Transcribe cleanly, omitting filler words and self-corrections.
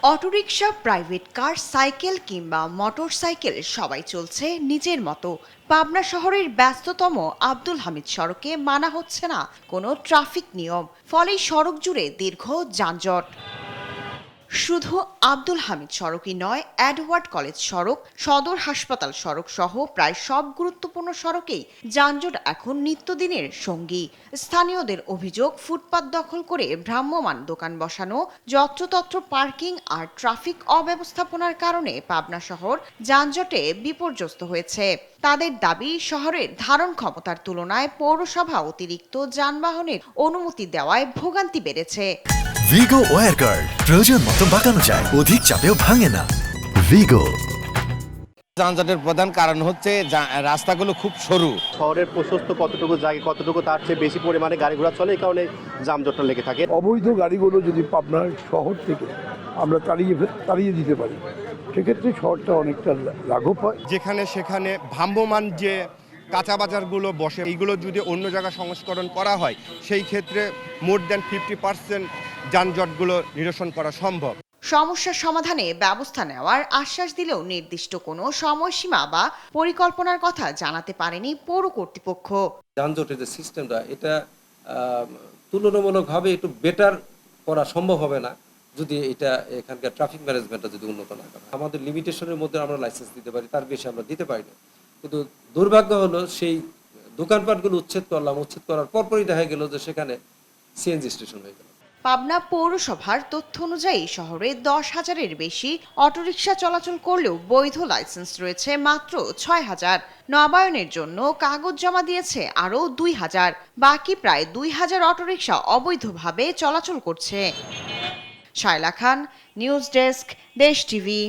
Autorickshaw, private car, cycle কিংবা motorcycle সবাই চলছে নিজের মতো। পাবনা শহরের ব্যস্ততম আব্দুল হামিদ সড়কে মানা হচ্ছে না কোনো ট্রাফিক নিয়ম, ফলে সড়ক জুড়ে দীর্ঘ যানজট। শুধু আব্দুল হামিদ সড়কই নয়, এডওয়ার্ড কলেজ সড়ক, সদর হাসপাতাল সড়ক সহ প্রায় সব গুরুত্বপূর্ণ সড়কেই যানজট এখন নিত্যদিনের সঙ্গী। স্থানীয়দের অভিযোগ, ফুটপাত দখল করে ভ্রাম্যমাণ দোকান বসানো, যত্রতত্র পার্কিং আর ট্রাফিক অব্যবস্থাপনার কারণে পাবনা শহর যানজটে বিপর্যস্ত হয়েছে। তাদের দাবি, শহরের ধারণ ক্ষমতার তুলনায় পৌরসভা অতিরিক্ত যানবাহনের অনুমতি দেওয়ায় ভোগান্তি বেড়েছে। ভিগো ওয়্যার গার্ড প্রয়োজন মতো বাঁকানো যায়, অধিক চাপেও ভাঙে না। ভিগো। যানজটের প্রধান কারণ হচ্ছে রাস্তাগুলো খুব সরু। শহরের প্রশস্ত কতটুকু জায়গা, কতটুকু তার চেয়ে বেশি পরিমাণে গাড়ি ঘোড়া চলে, এই কারণে যানজটটা লেগে থাকে। অবৈধ গাড়িগুলো যদি পাবনার শহর থেকে আমরা তাড়িয়ে দিতে পারি, সেক্ষেত্রে শহরটা অনেকটা লাঘব হয়। যেখানে সেখানে ভ্রাম্যমাণ যে কাঁচা বাজারগুলো বসে, এইগুলো যদি অন্য জায়গায় সংস্করণ করা হয়, সেই ক্ষেত্রে মোর দ্যান 50% যানজটগুলো নিরসন করা সম্ভব। সমস্যার সমাধানে ব্যবস্থা নেওয়ার আশ্বাস দিলেও নির্দিষ্ট কোনো সময়সীমা বা পরিকল্পনার কথা জানাতে পারেনি পৌর কর্তৃপক্ষ। যানজটের যে সিস্টেমটা, এটা তুলনামূলকভাবে একটু বেটার করা সম্ভব হবে না যদি এটা এখানকার ট্রাফিক ম্যানেজমেন্টটা যদি উন্নত না করে। আমাদের লিমিটেশনের মধ্যে আমরা লাইসেন্স দিতে পারি, তার বেশি আমরা দিতে পারি না। কিন্তু দুর্ভাগ্য হলো সেই দোকানপাটগুলো উচ্ছেদ করার পরপরই দেখা গেল যে সেখানে সিএনজি স্টেশন হয়ে গেল। পাবনা পৌরসভার তথ্য অনুযায়ী শহরে 10,000-এর বেশি অটোরিকশা চলাচল করলেও বৈধ লাইসেন্স রয়েছে মাত্র 6,000। নবায়নের জন্য কাগজ জমা দিয়েছে আরও 2,000। বাকি প্রায় 2,000 অটোরিকশা অবৈধভাবে চলাচল করছে। শায়লা খান, নিউজ ডেস্ক, দেশ টিভি।